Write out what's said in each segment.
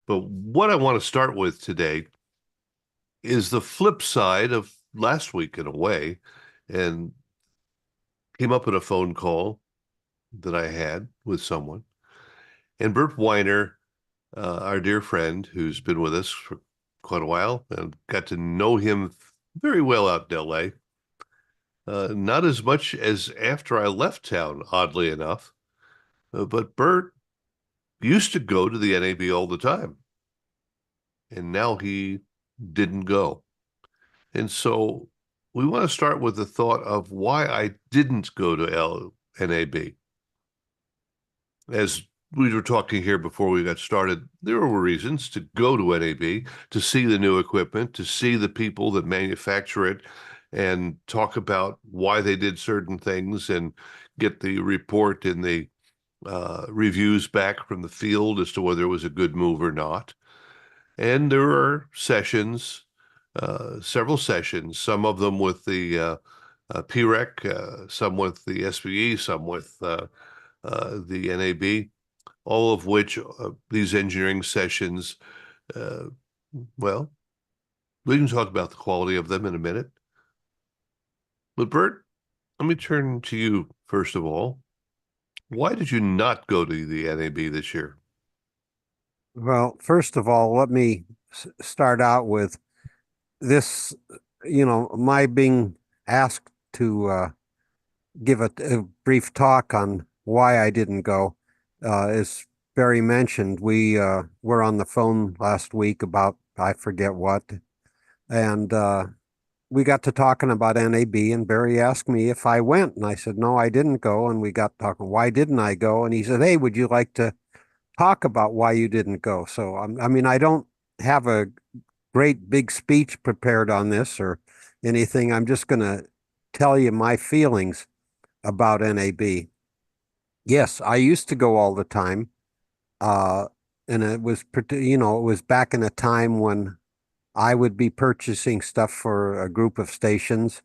But what I want to start with today is the flip side of last week in a way, and came up in a phone call that I had with someone. And Bert Weiner, our dear friend who's been with us for quite a while and got to know him very well out in LA. Not as much as after I left town, oddly enough. But Bert used to go to the NAB all the time, and now he didn't go. And so we want to start with the thought of why I didn't go to NAB. As we were talking here before we got started, there were reasons to go to NAB, to see the new equipment, to see the people that manufacture it, and talk about why they did certain things and get the report and the reviews back from the field as to whether it was a good move or not. And there are sessions, several sessions, some of them with the PREC, some with the SVE, some with the NAB, all of which these engineering sessions, uh, well, we can talk about the quality of them in a minute. But Bert, let me turn to you first of all. Why did you not go to the NAB this year? Well, first of all, let me start out with this, my being asked to give a brief talk on why I didn't go. As Barry mentioned, we were on the phone last week about I forget what, and we got to talking about NAB, and Barry asked me if I went, and I said, no, I didn't go, and we got talking, why didn't I go? And he said, hey, would you like to talk about why you didn't go? So, I mean, I don't have a great big speech prepared on this or anything. I'm just going to tell you my feelings about NAB. Yes, I used to go all the time. Uh, and it was, it was back in a time when I would be purchasing stuff for a group of stations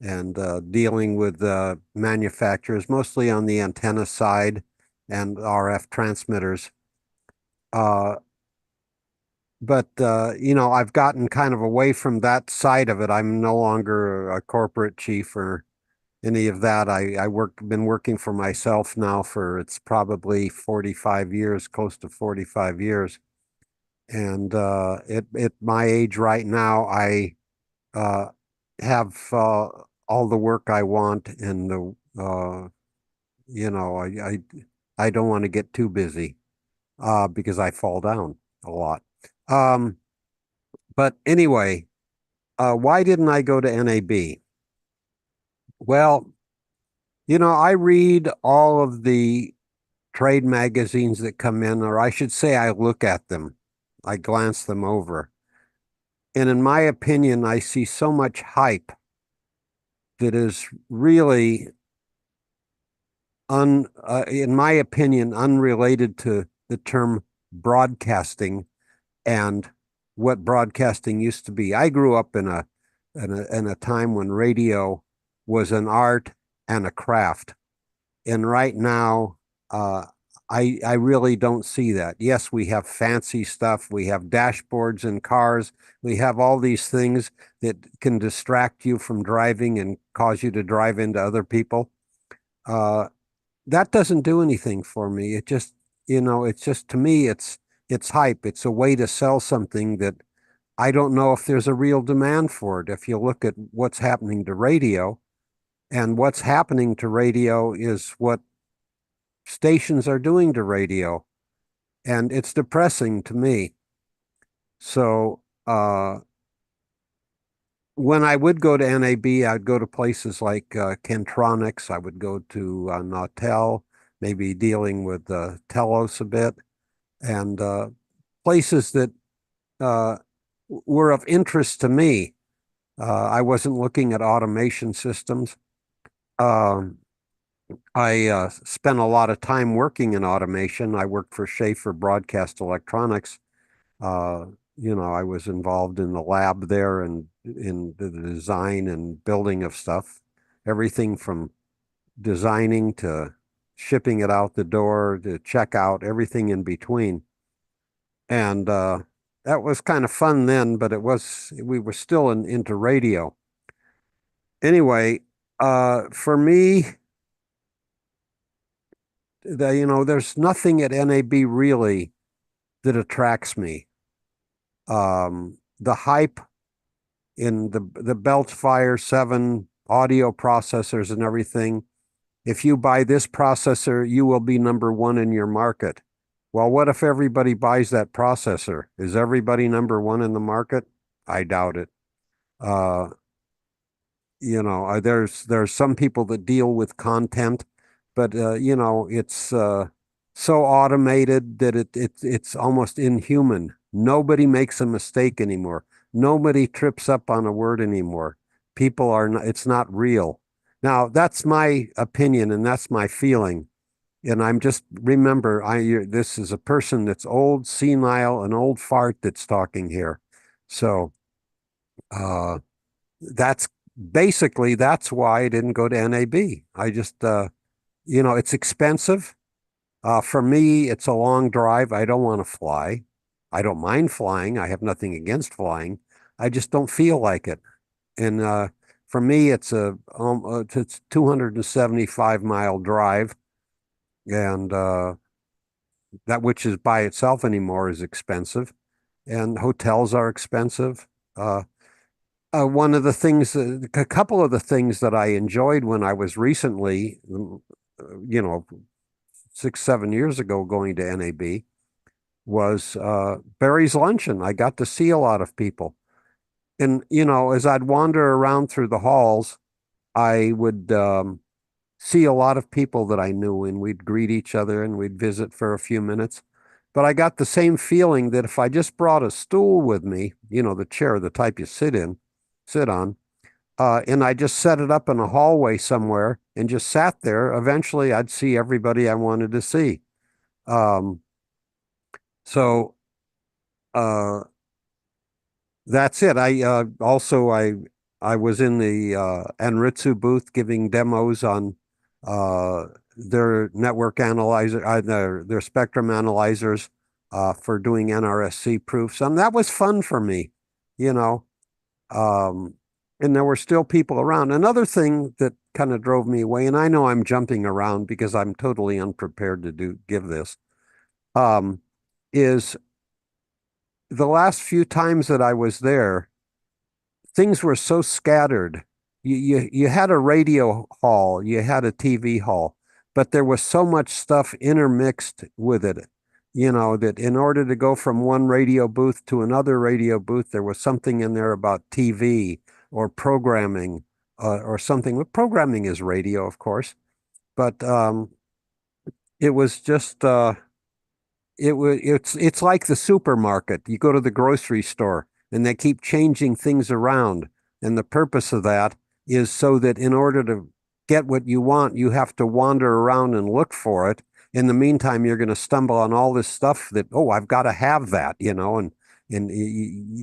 and dealing with manufacturers, mostly on the antenna side and RF transmitters. Uh, but I've gotten kind of away from that side of it. I'm no longer a corporate chief or any of that. Been working for myself now for it's probably 45 years, close to 45 years. And at my age right now, I uh, have all the work I want, and you know, I don't want to get too busy because I fall down a lot. Um, but anyway, why didn't I go to NAB? Well, I read all of the trade magazines that come in, or I should say, I look at them, I glance them over. And in my opinion, I see so much hype that is really in my opinion, unrelated to the term broadcasting and what broadcasting used to be. I grew up in a time when radio was an art and a craft. And right now, uh, I really don't see that. Yes, we have fancy stuff. We have dashboards in cars. We have all these things that can distract you from driving and cause you to drive into other people. Uh, that doesn't do anything for me. It just, it's just to me, it's hype. It's a way to sell something that I don't know if there's a real demand for it. If you look at what's happening to radio, and what's happening to radio is what stations are doing to radio, and it's depressing to me. So, when I would go to NAB, I'd go to places like Kentronics. I would go to Nautel, maybe dealing with Telos a bit, and places that uh, were of interest to me. I wasn't looking at automation systems. Um, I spent a lot of time working in automation. I worked for Schaefer Broadcast Electronics. Uh, I was involved in the lab there and in the design and building of stuff, everything from designing to shipping it out the door to checkout, everything in between. And that was kind of fun then, but we were still into radio. Anyway, for me, there's nothing at NAB really that attracts me. The hype in the Belt Fire 7 audio processors and everything. If you buy this processor, you will be number one in your market. Well, what if everybody buys that processor? Is everybody number one in the market? I doubt it. Uh, there's some people that deal with content, but it's so automated that it's almost inhuman. Nobody makes a mistake anymore. Nobody trips up on a word anymore. People are not, it's not real. Now, that's my opinion and that's my feeling. And I'm just remember, this is a person that's old, senile, an old fart that's talking here. So, uh, that's that's why I didn't go to NAB. I just, it's expensive. For me, it's a long drive. I don't want to fly. I don't mind flying. I have nothing against flying. I just don't feel like it. And for me, it's 275-mile drive, and that which is by itself anymore is expensive, and hotels are expensive. One of the things, a couple of the things that I enjoyed when I was recently, you know, 6, 7 years ago going to NAB was Barry's Luncheon. I got to see a lot of people. And, as I'd wander around through the halls, I would see a lot of people that I knew and we'd greet each other and we'd visit for a few minutes. But I got the same feeling that if I just brought a stool with me, the chair, the type you sit on, and I just set it up in a hallway somewhere and just sat there, eventually I'd see everybody I wanted to see. Um, so uh, that's it. I was in the Anritsu booth giving demos on their network analyzer, their spectrum analyzers for doing NRSC proofs, and that was fun for me, you know. Um, and there were still people around. Another thing that kind of drove me away, and I know I'm jumping around because I'm totally unprepared to give this, um, is the last few times that I was there, things were so scattered. You had a radio hall, you had a TV hall, but there was so much stuff intermixed with it, that in order to go from one radio booth to another radio booth, there was something in there about TV or programming or something. Well, programming is radio, of course, but it was just it's like the supermarket. You go to the grocery store and they keep changing things around. And the purpose of that is so that in order to get what you want, you have to wander around and look for it. In the meantime, you're going to stumble on all this stuff that, oh, I've got to have that, and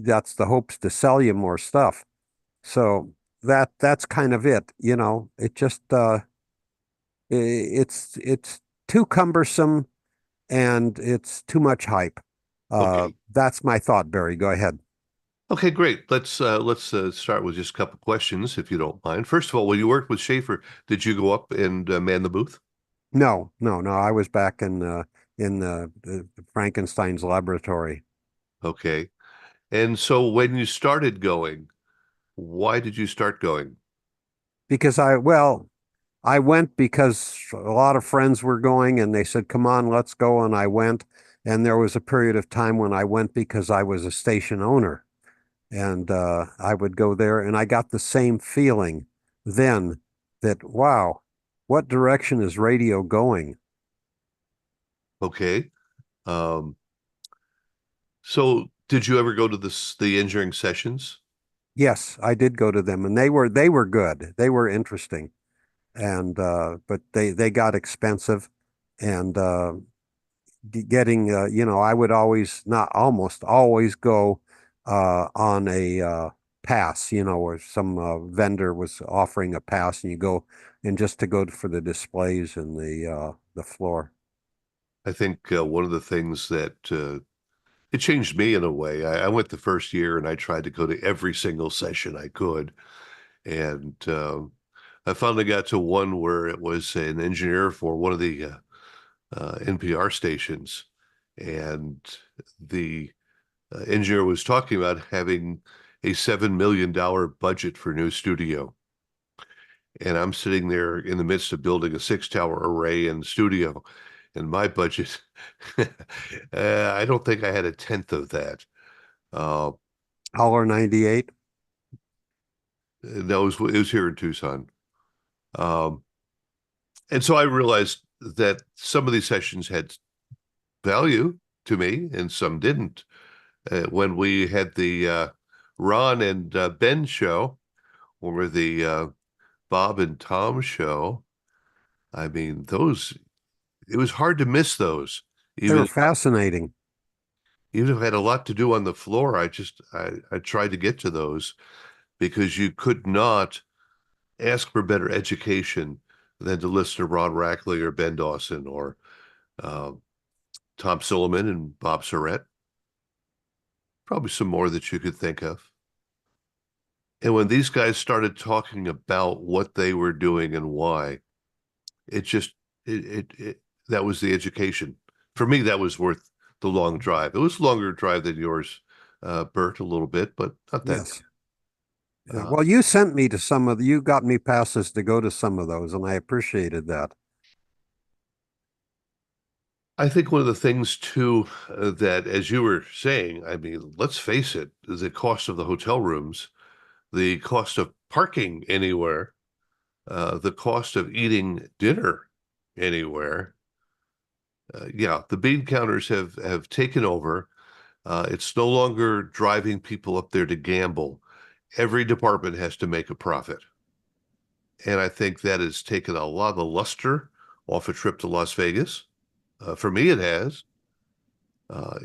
that's the hopes to sell you more stuff. So that's kind of it, It just it's too cumbersome and it's too much hype. Okay. That's my thought, Barry. Go ahead. Okay, great. Let's start with just a couple questions, if you don't mind. First of all, when you worked with Schaefer, did you go up and man the booth? No, no, no. I was back in the Frankenstein's laboratory Okay. And so when you started going, why did you start going? because I went because a lot of friends were going and they said, "Come on, let's go." And I went. And there was a period of time when I went because I was a station owner. And I would go there and I got the same feeling then that, wow, what direction is radio going? Okay. Um, so did you ever go to the engineering sessions? Yes, I did go to them and they were good. They were interesting. And but they got expensive and getting I would always not almost always go on a pass, where some vendor was offering a pass and you go and just to go for the displays and the floor. I think one of the things that it changed me in a way. I went the first year and I tried to go to every single session I could. And I finally got to one where it was an engineer for one of the NPR stations. And the engineer was talking about having a $7 million budget for a new studio. And I'm sitting there in the midst of building a 6 tower array in the studio, and my budget, I don't think I had a tenth of that. Uh, $1.98. that it was here in Tucson. Um, and so I realized that some of these sessions had value to me and some didn't. When we had the Ron and Ben show, or the Bob and Tom show, I mean, it was hard to miss those. They were Even fascinating. even if I had a lot to do on the floor, I tried to get to those because you could not ask for better education than to listen to Ron Rackley or Ben Dawson or uh, Tom Silliman and Bob Surratt. Probably some more that you could think of. And when these guys started talking about what they were doing and why, it just it that was the education. For me, that was worth the long drive. It was a longer drive than yours, Bert, a little bit, but not that Yes. bad. Yeah. Well, you sent me to you got me passes to go to some of those, and I appreciated that. I think one of the things too that, as you were saying, I mean, let's face it, the cost of the hotel rooms, the cost of parking anywhere, the cost of eating dinner anywhere. Yeah, the bean counters have taken over. It's no longer driving people up there to gamble. Every department has to make a profit. And I think that has taken a lot of the luster off a trip to Las Vegas. For me, it has.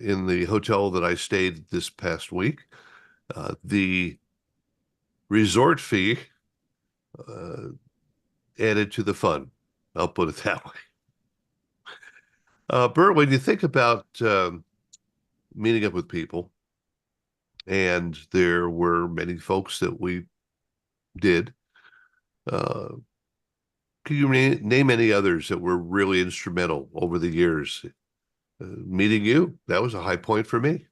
In the hotel that I stayed this past week, the resort fee uh, added to the fun. I'll put it that way. Bert, when you think about meeting up with people, and there were many folks that we did, uh, can you name any others that were really instrumental over the years? Meeting you, that was a high point for me.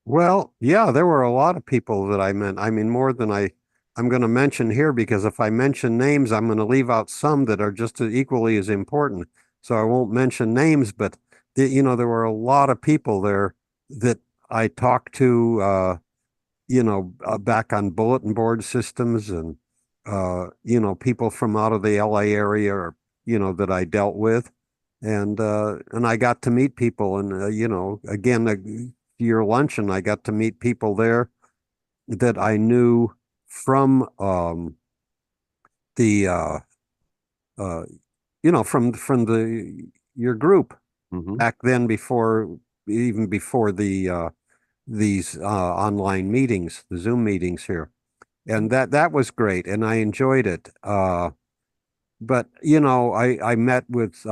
Well, yeah, there were a lot of people that I met. I mean, more than I'm going to mention here because if I mention names, I'm going to leave out some that are just equally as important. So I won't mention names, but there were a lot of people there that I talked to, back on bulletin board systems and, people from out of the LA area or, that I dealt with. And I got to meet people and, again, your luncheon, I got to meet people there that I knew from the uh, from the your group Hmm. back then before even before these online meetings, the Zoom meetings here. And that was great and I enjoyed it. But I met with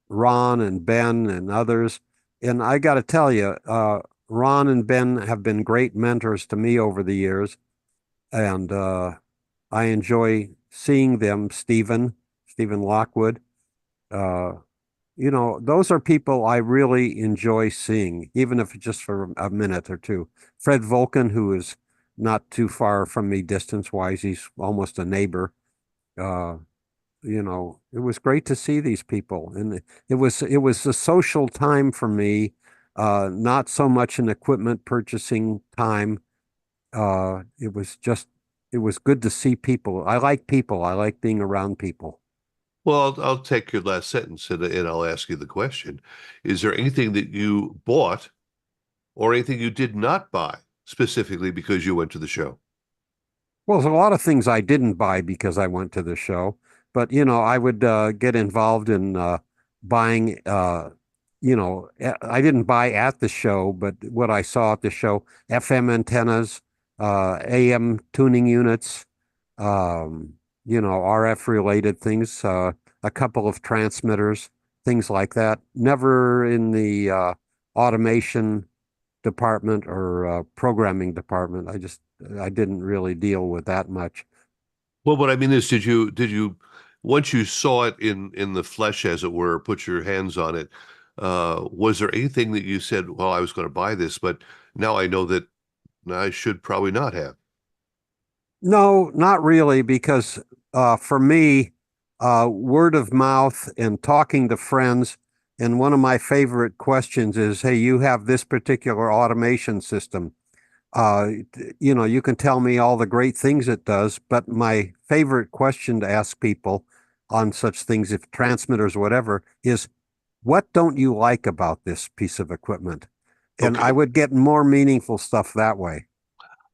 Ron and Ben and others, and I got to tell you, Ron and Ben have been great mentors to me over the years, and I enjoy seeing them. Stephen Lockwood, uh, those are people I really enjoy seeing, even if it's just for a minute or two. Fred Volken, who is not too far from me distance-wise, he's almost a neighbor. Uh, it was great to see these people, and it was a social time for me, not so much an equipment purchasing time. It was good to see people. I like people. I like being around people. Well, I'll take your last sentence and I'll ask you the question. Is there anything that you bought or anything you did not buy specifically because you went to the show? Well, there's a lot of things I didn't buy because I went to the show, but I would get involved in buying. I didn't buy at the show, but what I saw at the show: FM antennas, AM tuning units, RF related things, a couple of transmitters, things like that. Never in the automation. department or programming department. I didn't really deal with that much. Well, what I mean is, did you once you saw it in the flesh, as it were, put your hands on it, was there anything that you said, well, I was going to buy this, but now I know that I should probably not have? No, not really, because for me, word of mouth and talking to friends, and one of my favorite questions is, hey, you have this particular automation system. You can tell me all the great things it does, but my favorite question to ask people on such things, if transmitters, whatever, is what don't you like about this piece of equipment? And I Okay. would get more meaningful stuff that way.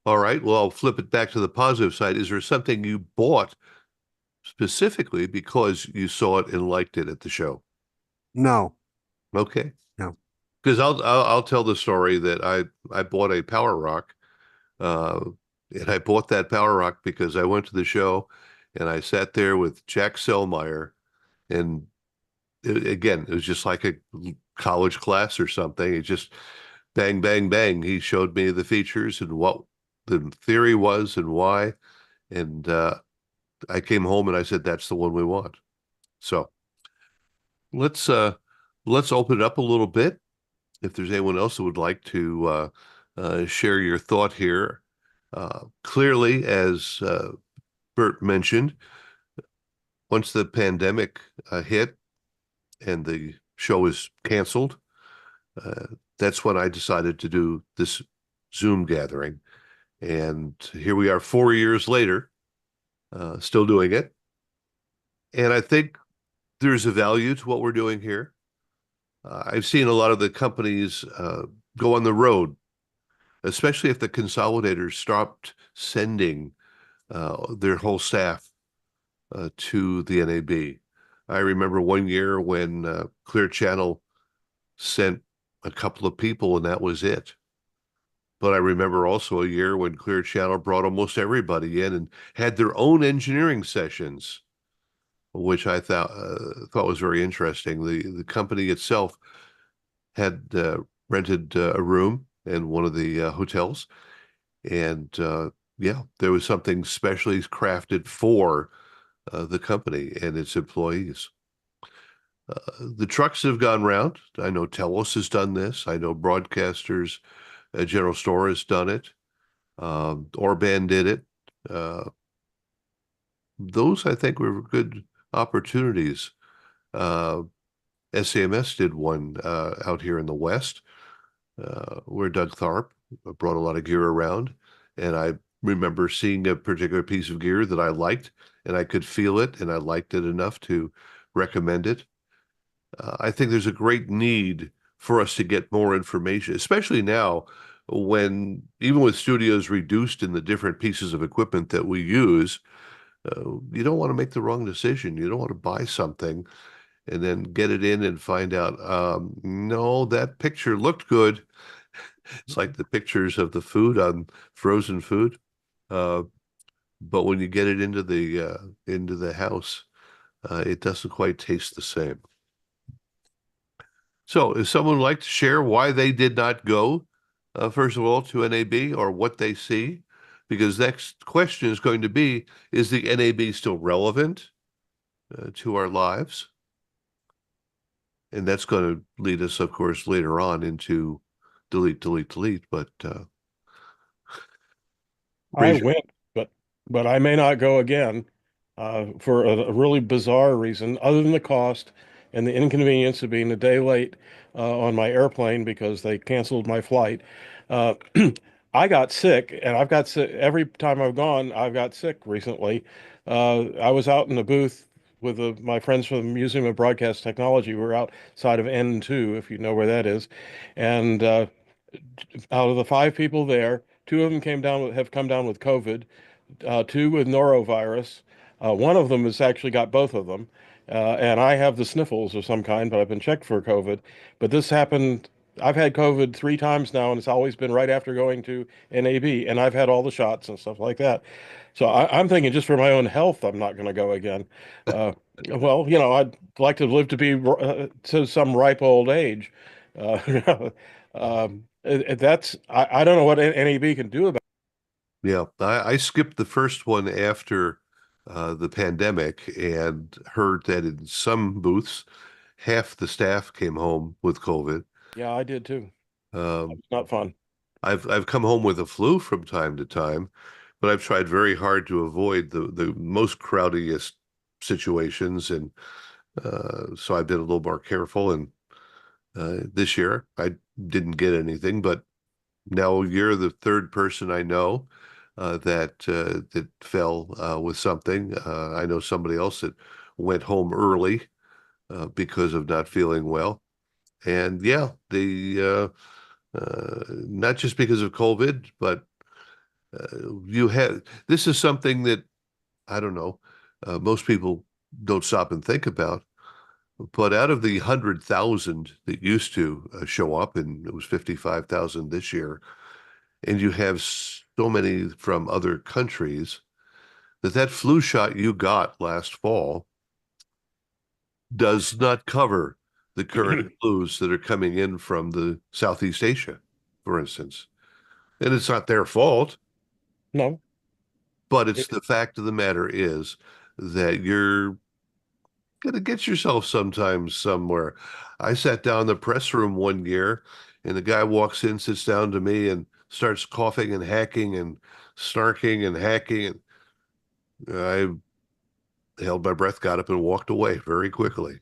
All right. Well, I'll flip it back to the positive side. Is there something you bought specifically because you saw it and liked it at the show? No, Okay. no. Because I'll tell the story that I bought a Power Rock, uh, and I bought that Power Rock because I went to the show and I sat there with Jack Selmeyer, and again, it was just like a college class or something. It just bang, bang, bang. He showed me the features and what the theory was and why, and I came home and I said, that's the one we want. So let's uh let's open it up a little bit. If there's anyone else that would like to share your thought here. Clearly, as Bert mentioned, once the pandemic hit and the show was canceled, uh, that's when I decided to do this Zoom gathering. And here we are 4 years later, still doing it. And I think there's a value to what we're doing here. I've seen a lot of the companies go on the road, especially if the consolidators stopped sending their whole staff to the NAB. I remember one year when Clear Channel sent a couple of people and that was it. But I remember also a year when Clear Channel brought almost everybody in and had their own engineering sessions, which I thought was very interesting. The company itself had rented a room in one of the hotels, and yeah, there was something specially crafted for the company and its employees. The trucks have gone round. I know Telos has done this. I know Broadcasters General Store has done it. Orban did it. Uh, those, I think, were good opportunities. Uh, SAMS did one out here in the West, where Doug Tharp brought a lot of gear around. And I remember seeing a particular piece of gear that I liked, and I could feel it, and I liked it enough to recommend it. I think there's a great need for us to get more information, especially now when, even with studios reduced in the different pieces of equipment that we use, you don't want to make the wrong decision. You don't want to buy something and then get it in and find out, no, that picture looked good. It's like the pictures of the food on frozen food. Uh, but when you get it into the house, it doesn't quite taste the same. So, if someone would like to share why they did not go, first of all, to NAB or what they see, because next question is going to be, is the NAB still relevant to our lives? And that's going to lead us, of course, later on into delete, delete, delete. But I raise your, went, but I may not go again for a really bizarre reason, other than the cost and the inconvenience of being a day late on my airplane because they canceled my flight. Uh, I got sick, and I've got sick every time I've gone. I've got sick recently. I was out in the booth with my friends from the Museum of Broadcast Technology. We're outside of N2, if you know where that is, and out of the five people there, two of them have come down with COVID, two with norovirus. One of them has actually got both of them. And I have the sniffles of some kind, but I've been checked for COVID. But this happened. I've had COVID three times now, and it's always been right after going to NAB, and I've had all the shots and stuff like that. So I'm thinking just for my own health, I'm not going to go again. Uh, well, I'd like to live to be to some ripe old age. Uh, I don't know what NAB can do about Yeah, I skipped the first one after the pandemic and heard that in some booths, half the staff came home with COVID. it. Yeah, I did too. Um, It's not fun. I've come home with a flu from time to time, but I've tried very hard to avoid the most crowdiest situations, and so I've been a little more careful. And this year, I didn't get anything, but now you're the third person I know that fell with something. I know somebody else that went home early because of not feeling well. And yeah, not just because of COVID, but you have this is something that I don't know, most people don't stop and think about. But out of the 100,000 that used to show up, and it was 55,000 this year, and you have so many from other countries, that flu shot you got last fall does not cover the current flus that are coming in from the Southeast Asia, for instance. And it's not their fault, No. but it's It- the fact of the matter is that you're going to get yourself sometimes somewhere. I sat down in the press room one year, and the guy walks in, sits down to me, and starts coughing and hacking and snarking and hacking. And I held my breath, got up, and walked away very quickly.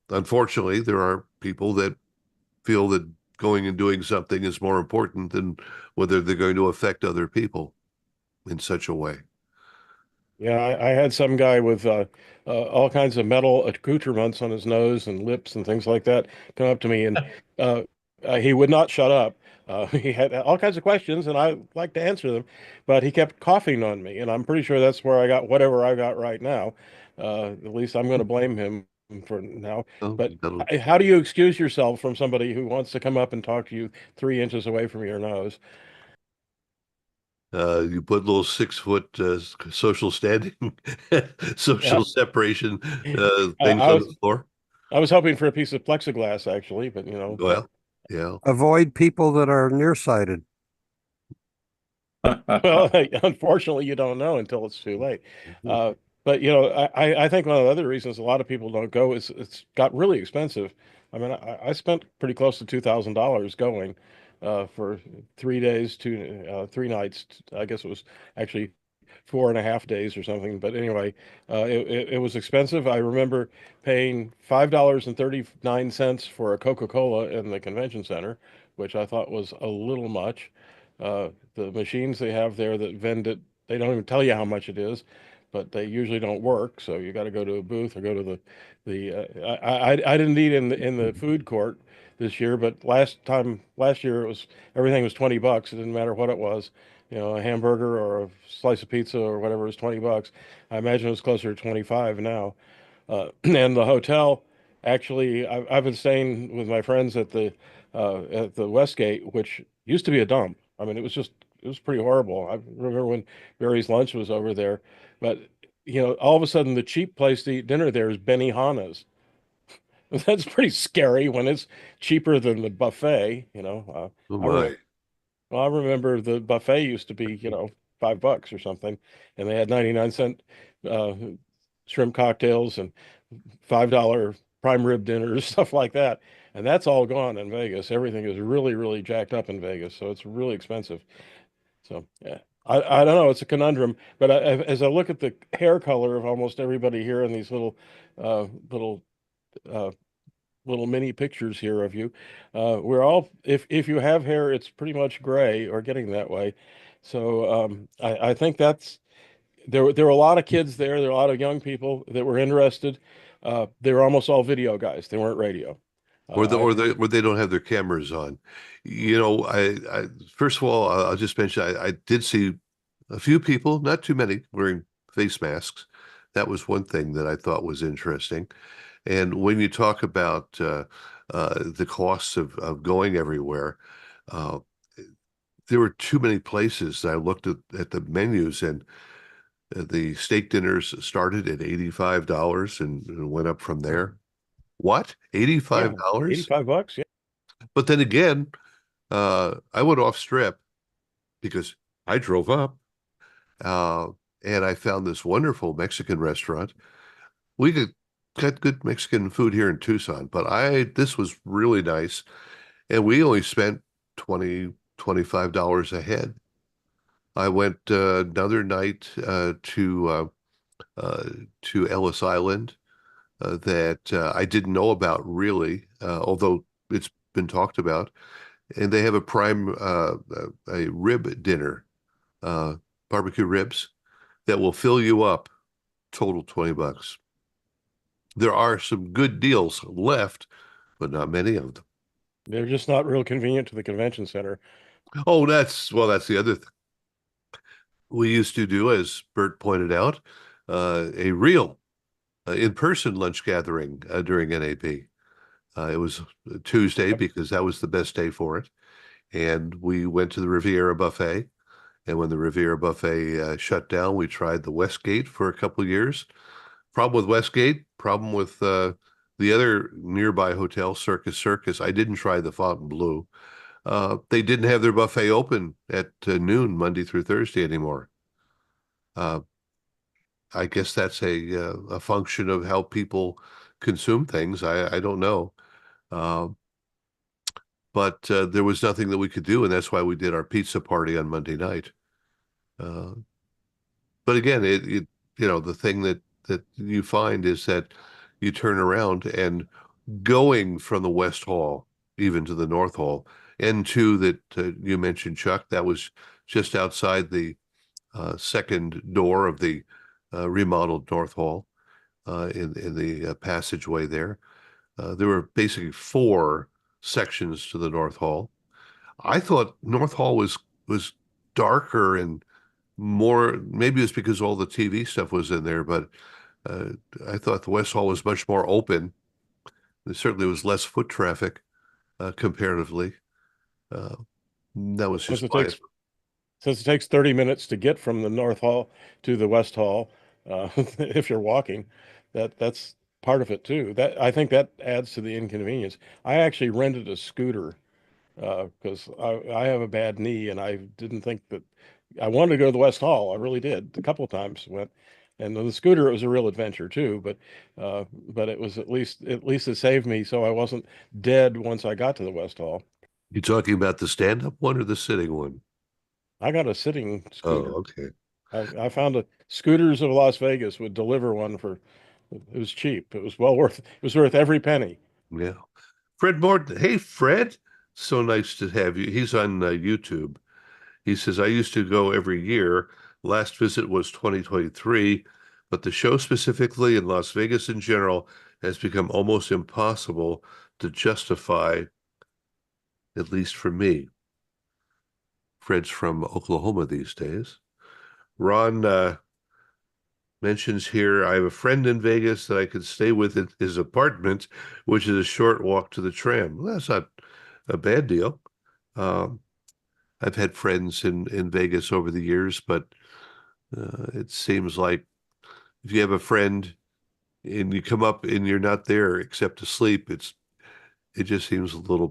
Unfortunately, there are people that feel that going and doing something is more important than whether they're going to affect other people in such a way. Yeah, I had some guy with all kinds of metal accoutrements on his nose and lips and things like that come up to me, and uh, he would not shut up. He had all kinds of questions, and I like to answer them, but he kept coughing on me, and I'm pretty sure that's where I got whatever I got right now. At least I'm going to blame him for now. Well, But how do you excuse yourself from somebody who wants to come up and talk to you 3 inches away from your nose? you put little 6 foot social standing, Yeah, social separation I, things I on was the floor. I was hoping for a piece of plexiglass actually, but you know. Well, yeah. Avoid people that are nearsighted. Well, unfortunately, you don't know until it's too late. Mhm. Uh, but I think one of the other reasons a lot of people don't go is it's got really expensive. I mean, I spent pretty close to $2,000 going for 3 days, 3 nights. I guess it was actually 4.5 days or something. But anyway, it was expensive. I remember paying $5.39 for a Coca-Cola in the convention center, which I thought was a little much. The machines they have there that vend it, they don't even tell you how much it is, but they usually don't work. So you got to go to a booth or go to I didn't eat in the food court this year, but last year it was everything was $20. It didn't matter what it was, a hamburger or a slice of pizza or whatever was $20. I imagine it's closer to 25 now. And the hotel, actually, I've been staying with my friends at the Westgate, which used to be a dump. I mean, it was pretty horrible. I remember when Barry's Lunch was over there, but all of a sudden the cheap place to eat dinner there is Benihana's. That's pretty scary when it's cheaper than the buffet. Oh I remember. my. Well, I remember the buffet used to be, $5 or something, and they had 99-cent uh, shrimp cocktails and $5 prime rib dinners, stuff like that. And that's all gone in Vegas. Everything is really, really jacked up in Vegas, so it's really expensive. So yeah, I don't know. It's a conundrum, but as I look at the hair color of almost everybody here in these uh, little uh, little mini pictures here of you, we're all if you have hair, it's pretty much gray or getting that way. So I think there were a lot of kids there. There were a lot of young people that were interested. They were almost all video guys. They weren't radio. I Or they don't have their cameras on. I first of all, I'll just mention I did see a few people, not too many, wearing face masks. That was one thing that I thought was interesting. And when you talk about the costs of going everywhere, uh, there were too many places that I looked at the menus, and the steak dinners started at $85 and went up from there. What? Yeah, $85? $85. Yeah. But then again, I went off strip because I drove up, uh, and I found this wonderful Mexican restaurant. We got good Mexican food here in Tucson, but this was really nice, and we only spent 20 25 dollars a head. I went another night uh, to Ellis Island that I didn't know about really, although it's been talked about. And they have a prime a rib dinner, uh, barbecue ribs that will fill you up. Total $20. There are some good deals left, but not many of them. They're just not real convenient to the convention center. Oh, that's the other thing we used to do, as Bert pointed out, a real in-person lunch gathering during NAB. It was Tuesday because that was the best day for it. And we went to the Riviera Buffet. And when the Riviera Buffet shut down, we tried the Westgate for a couple of years. Problem with Westgate, problem with the other nearby hotel, Circus Circus. I didn't try the Fontainebleau. They didn't have their buffet open at noon Monday through Thursday anymore. Uh, I guess that's a function of how people consume things. I don't know. Uh, but there was nothing that we could do, and that's why we did our pizza party on Monday night. Uh, but again, the thing that you find is that you turn around and going from the West Hall even to the North Hall, and two that you mentioned, Chuck, that was just outside the second door of the remodeled North Hall in the passageway there. There were basically four sections to the North Hall. I thought North Hall was darker and more, maybe it's because all the TV stuff was in there, but uh, I thought the West Hall was much more open. There certainly was less foot traffic comparatively. Uh, that was Since just it my. takes since it takes 30 minutes to get from the North Hall to the West Hall, if you're walking, that's part of it too. That I think that adds to the inconvenience. I actually rented a scooter because I have a bad knee and I didn't think that I wanted to go to the West Hall. I really did. A couple of times went, and the scooter it was a real adventure too. But it was at least it saved me, so I wasn't dead once I got to the West Hall. You talking about the stand-up one or the sitting one? I got a sitting Oh, scooter. okay. I found a Scooters of Las Vegas would deliver one for it was cheap. It was worth every penny. Yeah. Fred Morton. Hey, Fred. So nice to have you. He's on YouTube. He says, I used to go every year. Last visit was 2023, but the show specifically in Las Vegas in general has become almost impossible to justify, at least for me. Fred's from Oklahoma these days. Ron mentions here, I have a friend in Vegas that I could stay with in his apartment, which is a short walk to the tram. Well, that's not a bad deal. Um, I've had friends in Vegas over the years, but it seems like if you have a friend and you come up and you're not there except to sleep, it just seems a little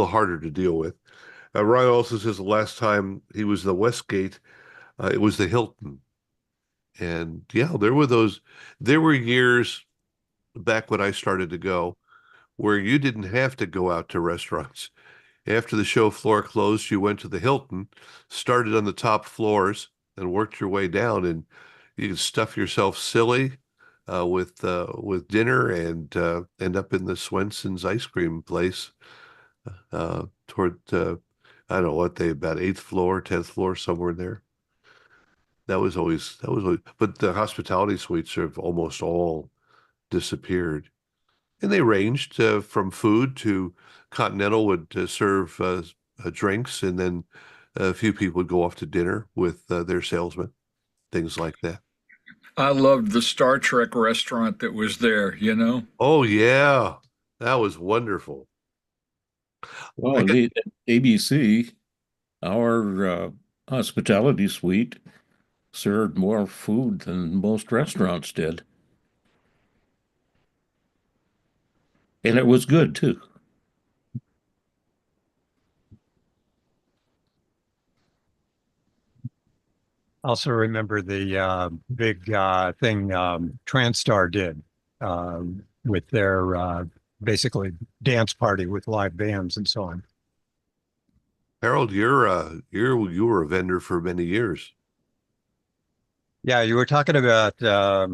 harder to deal with. Ryan also says the last time he was in the Westgate, it was the Hilton. And yeah, there were years back when I started to go where you didn't have to go out to restaurants. After the show floor closed, you went to the Hilton, started on the top floors, and worked your way down, and you could stuff yourself silly with dinner and end up in the Swenson's ice cream place toward I don't know what they about eighth floor, 10th floor, somewhere there. That was always, but the hospitality suites have almost all disappeared. And they ranged from food to Continental would serve drinks, and then a few people would go off to dinner with their salesmen, things like that. I loved the Star Trek restaurant that was there, you know? Oh yeah, that was wonderful. I Well, got, the ABC, our hospitality suite served more food than most restaurants did, and it was good too. Also remember the big thing Transtar did with their basically dance party with live bands and so on. Harold, you were a vendor for many years. Yeah, you were talking about a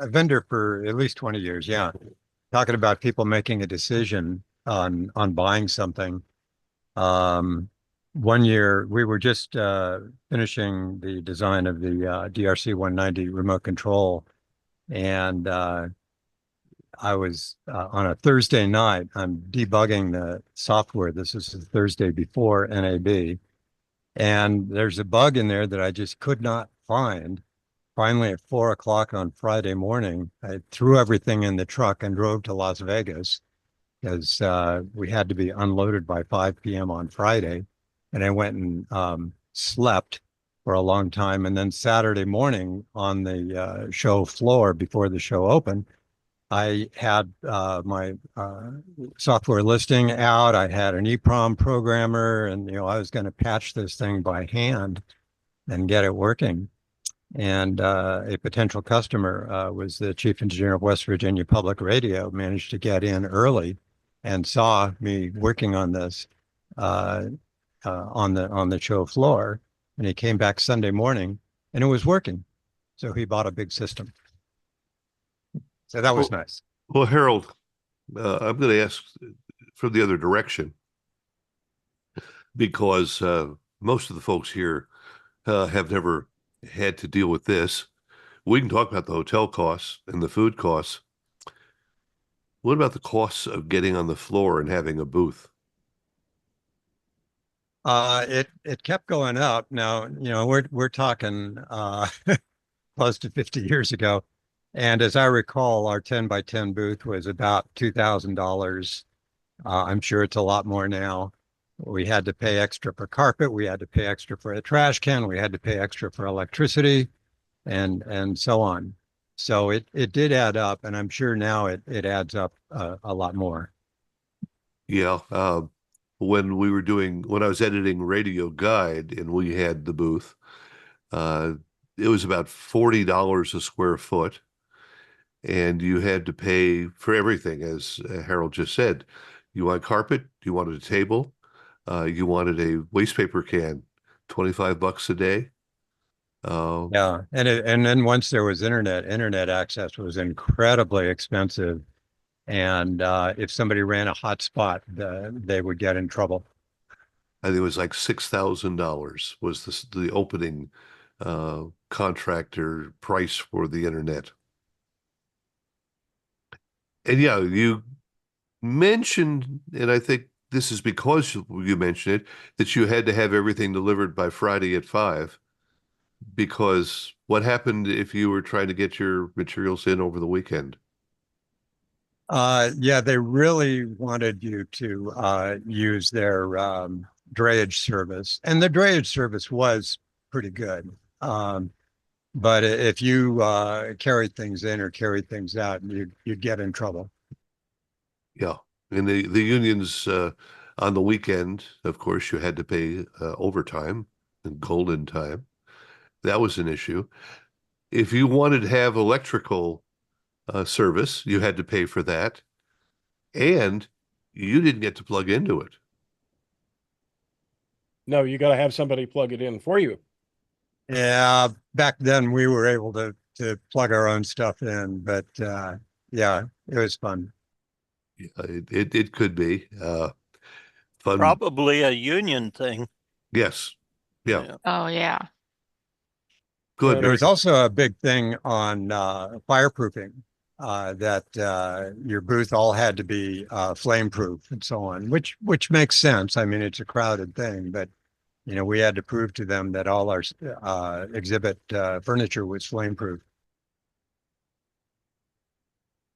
vendor for at least 20 years. Yeah. Talking about people making a decision on buying something. One year we were just finishing the design of the DRC 190 remote control, and I was on a Thursday night. I'm debugging the software. This is the Thursday before NAB, and there's a bug in there that I just could not find. Finally, at 4 o'clock on Friday morning, I threw everything in the truck and drove to Las Vegas because we had to be unloaded by 5 p.m. on Friday. And I went and slept for a long time. And then Saturday morning on the show floor before the show opened, I had my software listing out. I had an EEPROM programmer, and I was going to patch this thing by hand and get it working. And a potential customer was the chief engineer of West Virginia Public Radio, managed to get in early and saw me working on this on the show floor. And he came back Sunday morning, and it was working. So he bought a big system. So that was nice. Well, Harold, I'm going to ask from the other direction, because most of the folks here have never had to deal with this. We can talk about the hotel costs and the food costs. What about the costs of getting on the floor and having a booth? It kept going up. Now, we're talking close to 50 years ago. And as I recall, our 10 by 10 booth was about $2,000. I'm sure it's a lot more now. We had to pay extra for carpet. We had to pay extra for a trash can. We had to pay extra for electricity and so on. So it did add up, and I'm sure now it adds up a lot more. Yeah. When I was editing Radio Guide and we had the booth, it was about $40 a square foot. And you had to pay for everything, as Harold just said. You want carpet, you wanted a table, you wanted a waste paper can, $25 a day. Yeah, and then once there was internet access was incredibly expensive, and if somebody ran a hotspot, they would get in trouble. I think it was like $6,000 was the opening contractor price for the internet. And yeah, you mentioned, and I think this is because you mentioned it, that you had to have everything delivered by Friday at 5. Because what happened if you were trying to get your materials in over the weekend? Yeah, they really wanted you to use their drayage service, and the drayage service was pretty good. But if you carried things in or carried things out, you'd get in trouble. Yeah. And the unions on the weekend, of course, you had to pay overtime and golden time. That was an issue. If you wanted to have electrical service, you had to pay for that. And you didn't get to plug into it. No, you got to have somebody plug it in for you. Yeah, back then we were able to plug our own stuff in, but yeah, it was fun. It could be fun. Probably a union thing. Yes. Yeah. Oh, yeah. Good. There was also a big thing on fireproofing that your booth all had to be flame proof and so on, which makes sense. I mean, it's a crowded thing, but we had to prove to them that all our exhibit furniture was flame proof.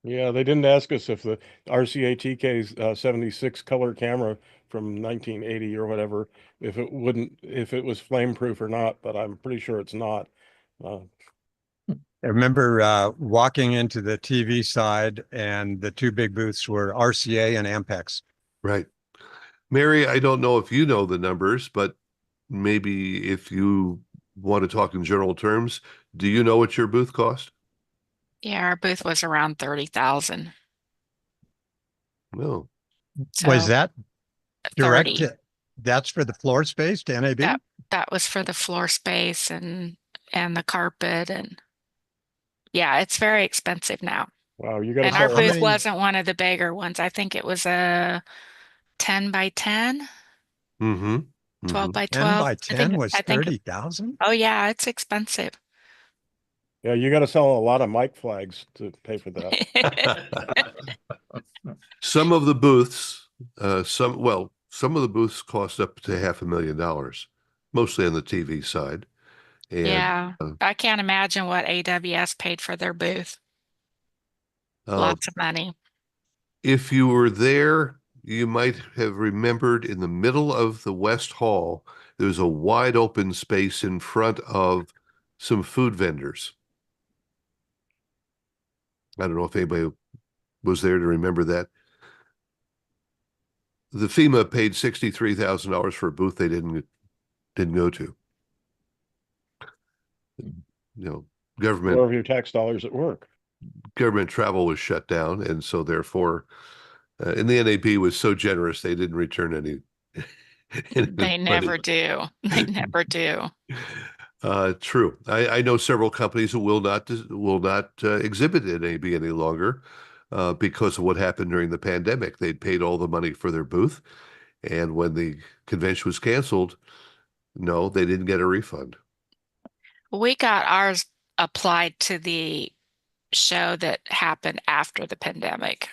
Yeah, they didn't ask us if the RCA TK 76 color camera from 1980 or whatever, if it was flame proof or not, but I'm pretty sure it's not. I remember walking into the TV side, and the two big booths were RCA and Ampex. Right. Mary, I don't know if you know the numbers, but maybe if you want to talk in general terms, do you know what your booth cost? Yeah, our booth was around 30,000. No. Was So that direct 30. that's for the floor space to NAB? That was for the floor space and the carpet, and yeah, it's very expensive now. Wow, you got to And our sell How booth many? wasn't one of the bigger ones. I think it was a 10 by 10, Mm-hmm. 12 by 10 12. by 10 was I think, 30,000? oh yeah, it's expensive. Yeah, you got to sell a lot of mic flags to pay for that. Some of the booths, some of the booths cost up to $500,000, mostly on the TV side. And Yeah, I can't imagine what AWS paid for their booth. uh, Lots of money. if you were there, you might have remembered in the middle of the West Hall, there's a wide open space in front of some food vendors. I don't know if anybody was there to remember that. The FEMA paid $63,000 for a booth they didn't go to. You know, More of your tax dollars at work. government travel was shut down, and so therefore, and the NAB was so generous they didn't return any They money. never do. They never do. True. I know several companies that will not exhibit at NAB any longer because of what happened during the pandemic. They'd paid all the money for their booth, and when the convention was canceled, no, they didn't get a refund. We got ours applied to the show that happened after the pandemic.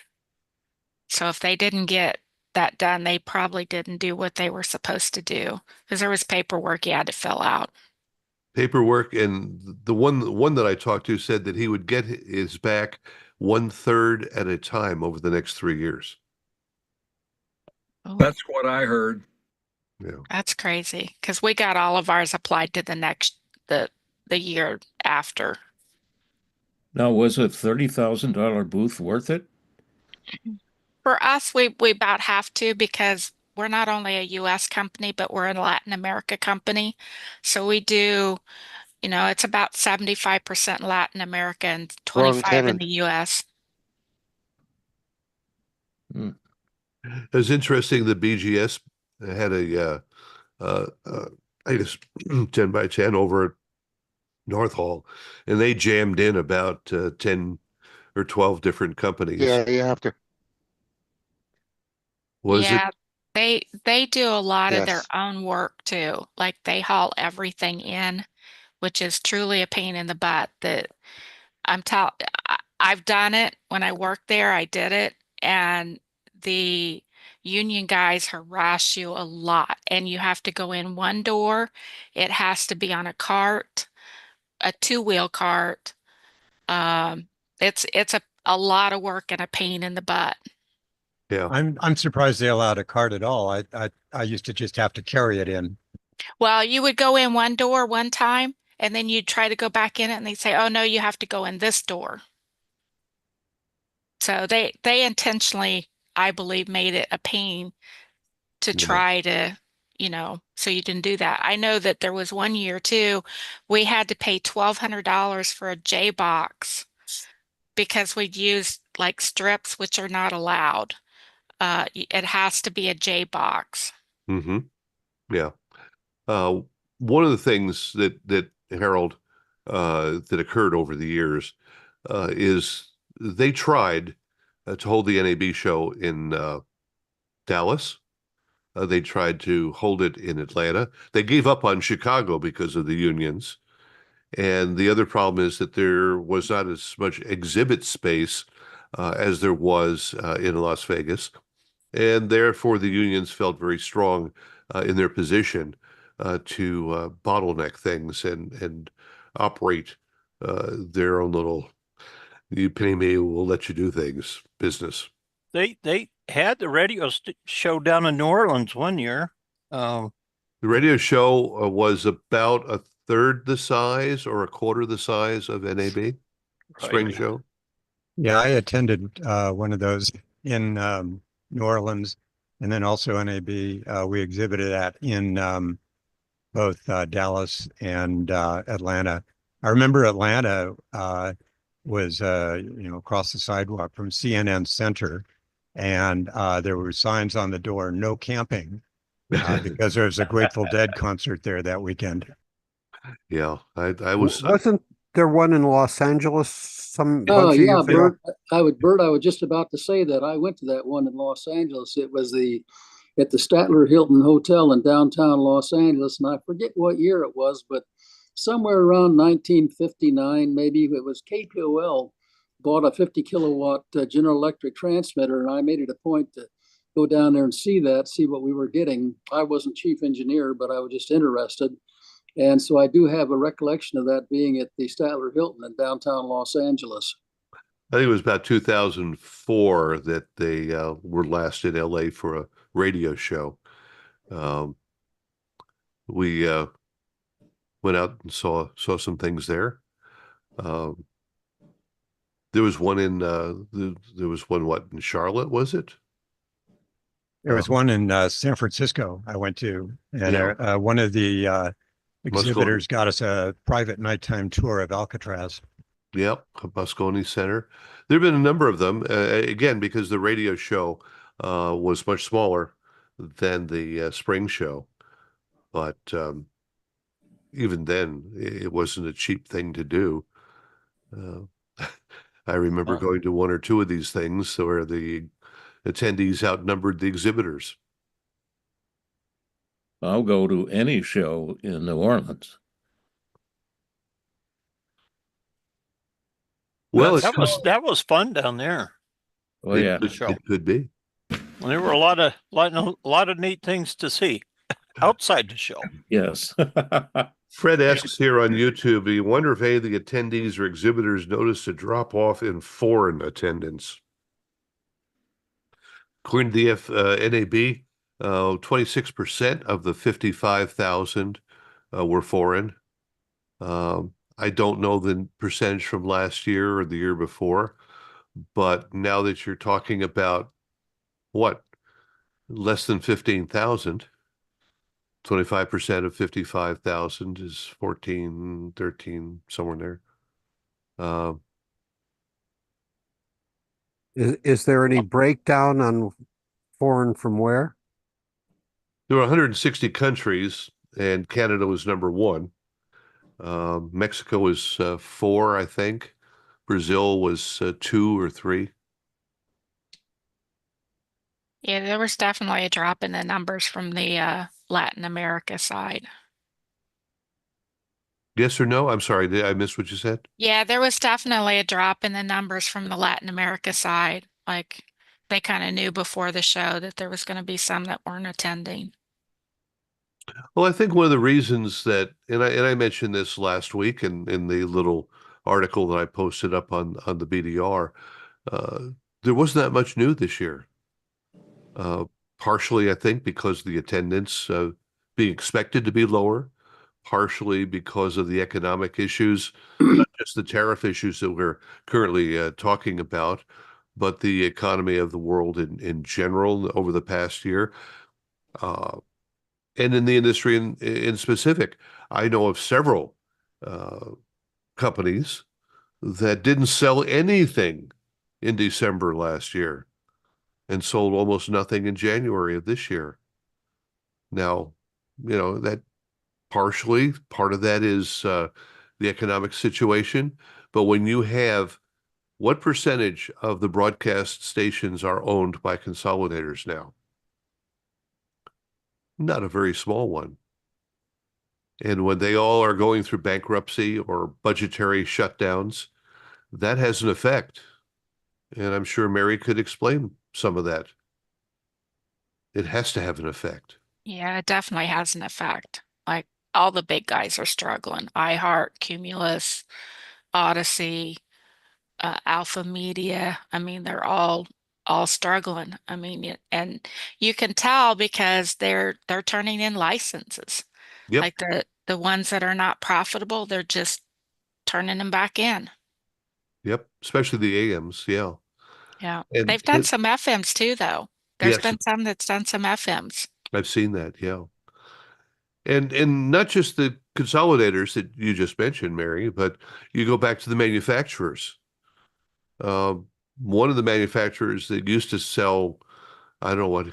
So if they didn't get that done, they probably didn't do what they were supposed to do because there was paperwork you had to fill out. Paperwork, and the one that I talked to said that he would get his back 1/3 at a time over the next 3 years. Oh, That's what I heard. Yeah. that's crazy because we got all of ours applied to the year after. Now, was a $30,000 booth worth it? For us, we about have to because we're not only a US company, but we're a Latin America company. So we do, it's about 75% Latin America and 25 in the US. Hmm. It was interesting. The BGS had I guess 10 by 10 over at North Hall, and they jammed in about 10 or 12 different companies. Yeah, you have to. Was it? Yeah, they do a lot of their Yes. own work too. Like they haul everything in, which is truly a pain in the butt that I've done it when I worked there, I did it, and the union guys harass you a lot, and you have to go in one door. It has to be on a cart, a two-wheel cart. Um, it's a lot of work and a pain in the butt. Yeah. I'm surprised they allowed a cart at all. I used to just have to carry it in. Well, you would go in one door one time, and then you'd try to go back in it, and they'd say, "Oh no, you have to go in this door." So they intentionally, I believe, made it a pain to Yeah. try to, so you didn't do that. I know that there was one year too, we had to pay $1,200 for a J box because we'd used like strips, which are not allowed. It has to be a J box. Mm-hmm. Yeah. Uh, One of the things that Harold that occurred over the years is they tried to hold the NAB show in Dallas. They tried to hold it in Atlanta. They gave up on Chicago because of the unions. And the other problem is that there was not as much exhibit space as there was in Las Vegas. And therefore, the unions felt very strong in their position to bottleneck things and operate their own little, you pay me, we'll let you do things business. They had the radio show down in New Orleans one year. The radio show was about a third the size or a quarter the size of NAB spring Right. show. Yeah, I attended one of those in New Orleans, and then also NAB. We exhibited at in both Dallas and Atlanta. I remember Atlanta was across the sidewalk from CNN Center, and there were signs on the door, "No camping," because there was a Grateful Dead concert there that weekend. Yeah, I was Wasn't there one in Los Angeles some Oh, bunch of yeah, years ago? Bert, I was just about to say that. I went to that one in Los Angeles. It was at the Statler Hilton Hotel in downtown Los Angeles, and I forget what year it was, but somewhere around 1959, maybe. It was KPOL bought a 50 kilowatt General Electric transmitter, and I made it a point to go down there and see what we were getting. I wasn't chief engineer, but I was just interested. And so I do have a recollection of that being at the Statler Hilton in downtown Los Angeles. I think it was about 2004 that they were last in LA for a radio show. We went out and saw some things there. There was one in what, in Charlotte, was it? There was one in San Francisco I went to, and Yeah. one of the exhibitors Moscone. got us a private nighttime tour of Alcatraz. Yep, Moscone Center. There have been a number of them, again, because the radio show was much smaller than the spring show. But even then, it wasn't a cheap thing to do. I remember Wow. going to one or two of these things where the attendees outnumbered the exhibitors. I'll go to any show in New Orleans. Well, that was fun down there. Oh, yeah. it could be. There were a lot of neat things to see outside the show. Yes. Fred asks here on YouTube, do you wonder if any of the attendees or exhibitors noticed a drop off in foreign attendance? According to the NAB, 26% of the 55,000 were foreign. I don't know the percentage from last year or the year before, but now that you're talking about what, less than 15,000, 25% of 55,000 is 14, 13, somewhere in there. Is there any breakdown on foreign from where? There were 160 countries, and Canada was number one. Mexico was 4, I think. Brazil was 2 or 3. Yeah, there was definitely a drop in the numbers from the Latin America side. Yes or no? I'm sorry, did I miss what you said? Yeah, there was definitely a drop in the numbers from the Latin America side. Like they kind of knew before the show that there was going to be some that weren't attending. Well, I think one of the reasons that, and I mentioned this last week in the little article that I posted up on the BDR, there wasn't that much new this year. Partially, I think, because the attendance being expected to be lower, partially because of the economic issues, not just the tariff issues that we're currently talking about, but the economy of the world in general over the past year. And in the industry in specific, I know of several companies that didn't sell anything in December last year and sold almost nothing in January of this year. Now, that partially, part of that is the economic situation. But when you have, what percentage of the broadcast stations are owned by consolidators now? Not a very small one. And when they all are going through bankruptcy or budgetary shutdowns, that has an effect. And I'm sure Mary could explain some of that. It has to have an effect. Yeah, it definitely has an effect. Like all the big guys are struggling. iHeart, Cumulus, Odyssey, Alpha Media. I mean, they're all struggling. I mean, and you can tell because they're turning in licenses. Yep. Like the ones that are not profitable, they're just turning them back in. Yep. Especially the AMs. Yeah. Yeah. And They've done some FMs too, though. There's yes, been some that's done some FMs. I've seen that. Yeah. And not just the consolidators that you just mentioned, Mary, but you go back to the manufacturers. Uh, One of the manufacturers that used to sell, I don't know what,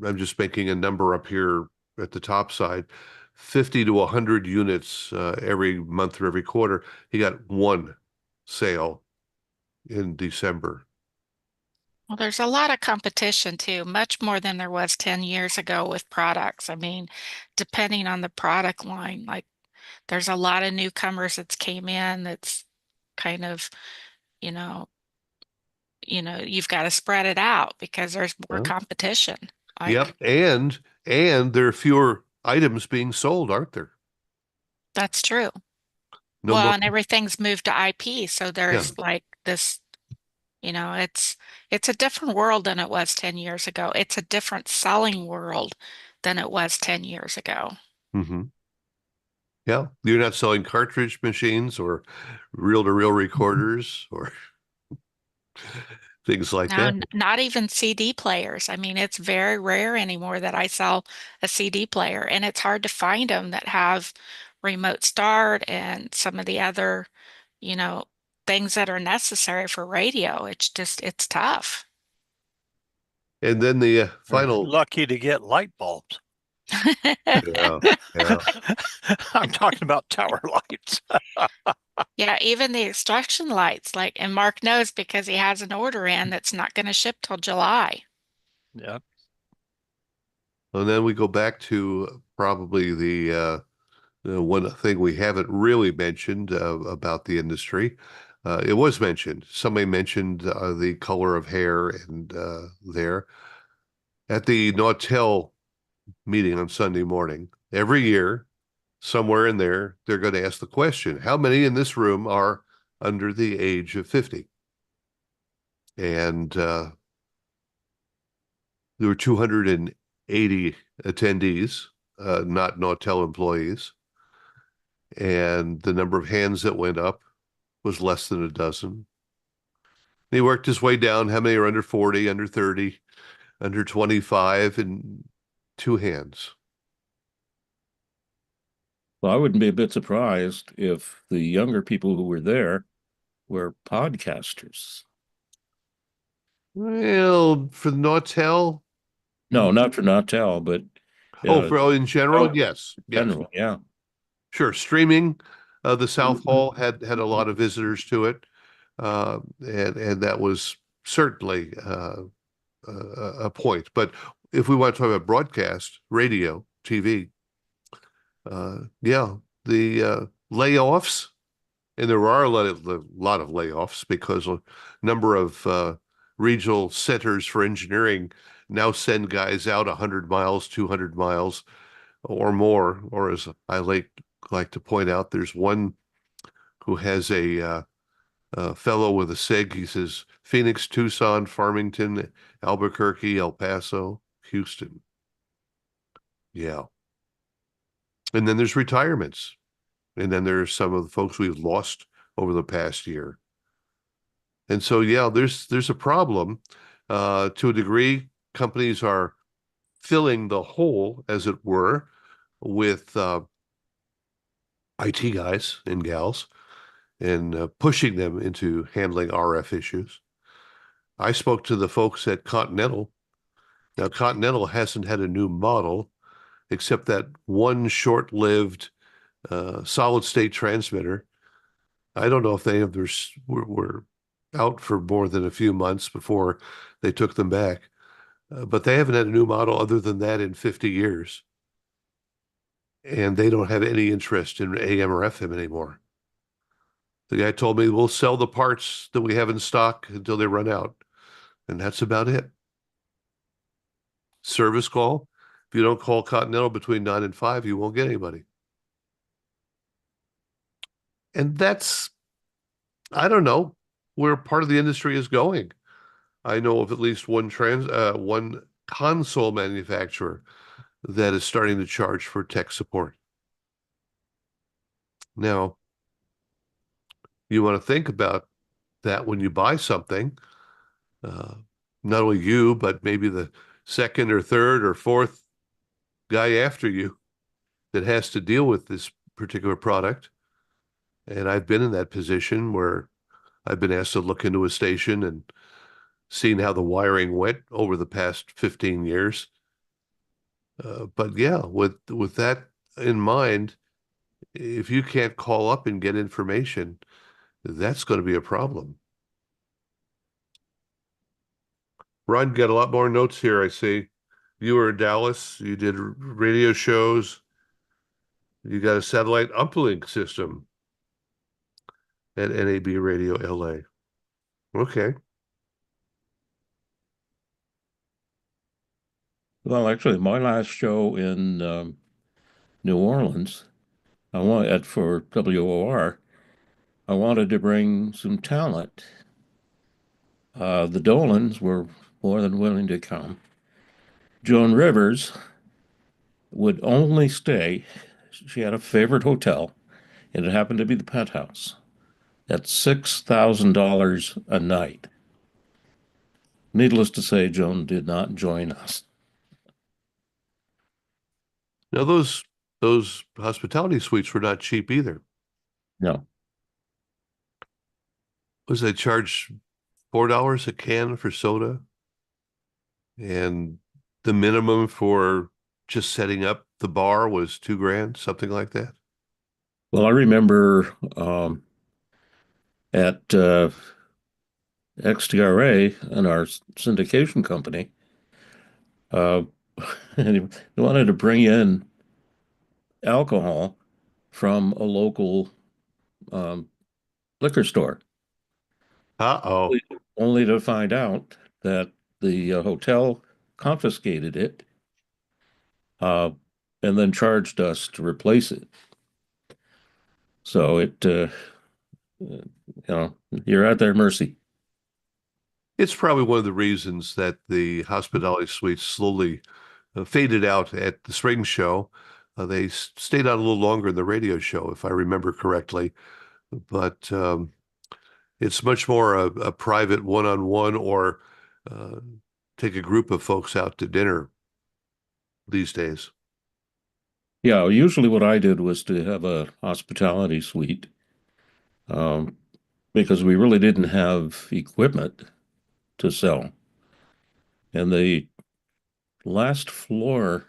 I'm just making a number up here at the top side, 50 to 100 units every month or every quarter. He got one sale in December. Well, there's a lot of competition too, much more than there was 10 years ago with products. I mean, depending on the product line, like there's a lot of newcomers that's came in that's kind of, you know, you've got to spread it out because there's more Huh? competition. Yep. Like And there are fewer items being sold, aren't there? that's true. No Well, more. and everything's moved to IP, so Yeah. there's like this, it's a different world than it was 10 years ago. It's a different selling world than it was 10 years ago. Hmm. Yeah. You're not selling cartridge machines or reel-to-reel recorders or things like Now, that. not even CD players. I mean, it's very rare anymore that I sell a CD player, and it's hard to find them that have remote start and some of the other, you know, things that are necessary for radio. It's tough. And then the You're final, lucky to get light bulbs. yeah, yeah. I'm talking about tower lights. Yeah, even the extraction lights, like, and Mark knows because he has an order in that's not going to ship till July. Yeah. And then we go back to probably the one thing we haven't really mentioned about the industry. It was mentioned. Somebody mentioned the color of hair and there at the Nautel meeting on Sunday morning. Every year, somewhere in there, they're going to ask the question, how many in this room are under the age of 50? And there were 280 attendees, not Nautel employees. And the number of hands that went up was less than a dozen. He worked his way down. How many are under 40, under 30, under 25, and two hands? Well, I wouldn't be a bit surprised if the younger people who were there were podcasters. Well, for the Nautel, No, not for Nautel, but oh, for in general, oh, yes, in yes, general, yeah. sure. Streaming, the South Hall had a lot of visitors to it, and that was certainly a point. But if we want to talk about broadcast, radio, TV, yeah, the layoffs, and there are a lot of layoffs because a number of regional centers for engineering now send guys out 100 miles, 200 miles or more. Or as I like to point out, there's one who has a fellow with a SIG. He says Phoenix, Tucson, Farmington, Albuquerque, El Paso, Houston. Yeah. And then there's retirements. And then there's some of the folks we've lost over the past year. And so, yeah, there's a problem. To a degree, companies are filling the hole, as it were, with IT guys and gals and pushing them into handling RF issues. I spoke to the folks at Continental. Now, Continental hasn't had a new model except that one short-lived solid state transmitter. I don't know if they were out for more than a few months before they took them back. But they haven't had a new model other than that in 50 years. And they don't have any interest in AM or FM anymore. The guy told me we'll sell the parts that we have in stock until they run out. And that's about it. Service call. If you don't call Continental between 9 and 5, you won't get anybody. And that's, I don't know, where part of the industry is going. I know of at least one console manufacturer that is starting to charge for tech support. Now, you want to think about that when you buy something, uh, not only you, but maybe the second or third or fourth guy after you that has to deal with this particular product. And I've been in that position where I've been asked to look into a station and seen how the wiring went over the past 15 years. But yeah, with that in mind, if you can't call up and get information, that's going to be a problem. Ron, got a lot more notes here, I see. You were in Dallas, you did radio shows, you got a satellite uplink system at NAB Radio LA. Okay. Well, actually, my last show in New Orleans, for WOR, I wanted to bring some talent. The Dolans were more than willing to come. Joan Rivers would only stay. She had a favorite hotel, and it happened to be the Penthouse at $6,000 a night. Needless to say, Joan did not join us. Now those hospitality suites were not cheap either. No. Was they charge $4 a can for soda? And the minimum for just setting up the bar was $2,000, something like that. Well, I remember at XTRA and our syndication company, uh, they wanted to bring in alcohol from a local liquor store. Uh-oh. Only to find out that the hotel confiscated it uh, and then charged us to replace it. So you're at their mercy. It's probably one of the reasons that the hospitality suites slowly faded out at the spring show. They stayed on a little longer in the radio show, if I remember correctly. But it's much more a private one-on-one or take a group of folks out to dinner these days. Yeah, usually what I did was to have a hospitality suite because we really didn't have equipment to sell. And the last floor,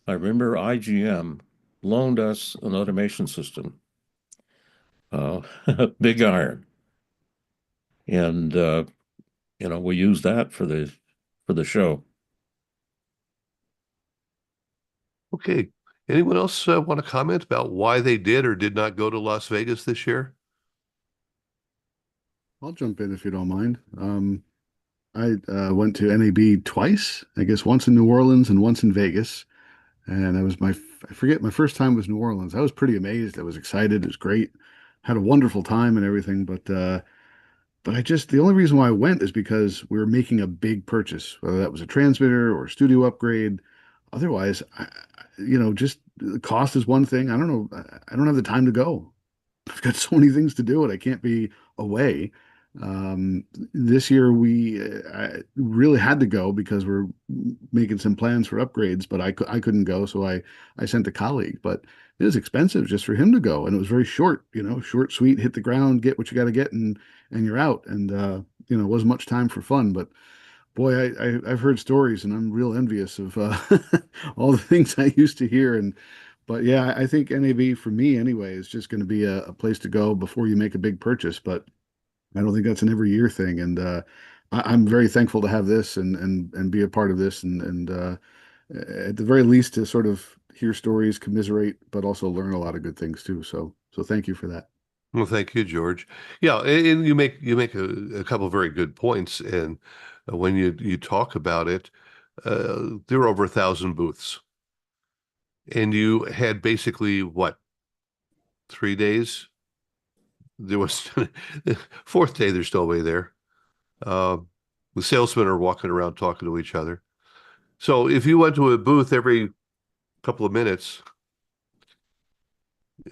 I remember IGM loaned us an automation system, big iron. And we used that for the show. Okay. Anyone else want to comment about why they did or did not go to Las Vegas this year? I'll jump in if you don't mind. I went to NAB twice, I guess once in New Orleans and once in Vegas. And I forget, my first time was New Orleans. I was pretty amazed. I was excited. It was great. Had a wonderful time and everything. But the only reason why I went is because we were making a big purchase, whether that was a transmitter or a studio upgrade. Otherwise, just the cost is one thing. I don't know. I don't have the time to go. I've got so many things to do and I can't be away. This year I really had to go because we're making some plans for upgrades, but I couldn't go, so I sent a colleague. But it was expensive just for him to go, and it was very short, short, sweet, hit the ground, get what you got to get, and you're out. And it wasn't much time for fun. But boy, I've heard stories, and I'm real envious of all the things I used to hear. But yeah, I think NAB for me anyway is just going to be a place to go before you make a big purchase. But I don't think that's an every year thing, and I'm very thankful to have this and be a part of this, and at the very least to sort of hear stories, commiserate, but also learn a lot of good things too. So thank you for that. Well, thank you, George. Yeah, and you make a couple of very good points, and when you talk about it, there were over 1,000 booths, and you had basically what, 3 days? There was the fourth day, there's nobody there. The salesmen are walking around talking to each other. So if you went to a booth every couple of minutes,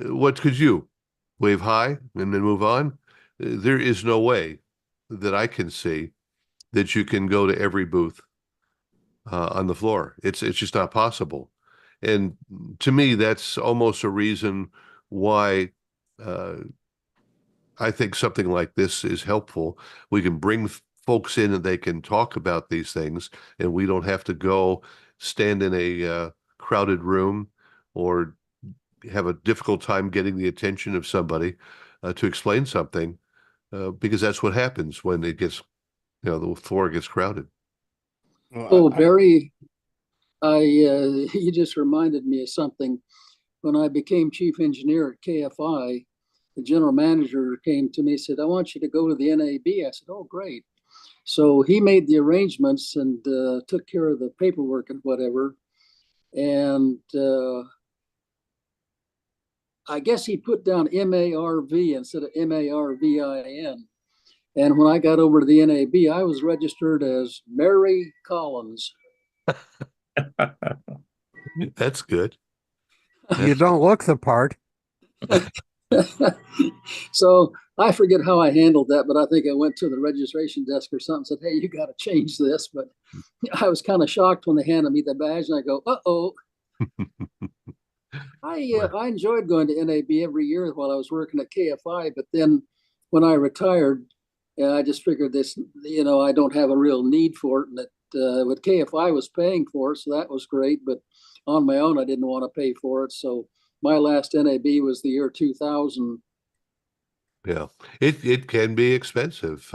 what could you wave hi and then move on? There is no way that I can see that you can go to every booth on the floor. It's just not possible. And to me, that's almost a reason why I think something like this is helpful. We can bring folks in and they can talk about these things, and we don't have to go stand in a crowded room or have a difficult time getting the attention of somebody to explain something, because that's what happens when it gets, the floor gets crowded. Oh, Barry, you just reminded me of something. When I became chief engineer at KFI, the general manager came to me and said, "I want you to go to the NAB." I said, "Oh, great." So he made the arrangements and took care of the paperwork and whatever. And I guess he put down MARV instead of MARVIN. And when I got over to the NAB, I was registered as Mary Collins. That's good. You don't look the part. So I forget how I handled that, but I think I went to the registration desk or something, said, "Hey, you got to change this." But I was kind of shocked when they handed me the badge, and I go, "Uh-oh." I enjoyed going to NAB every year while I was working at KFI, but then when I retired, I just figured this, I don't have a real need for it, and that what KFI was paying for it, so that was great. But on my own, I didn't want to pay for it, so my last NAB was the year 2000. Yeah, it can be expensive.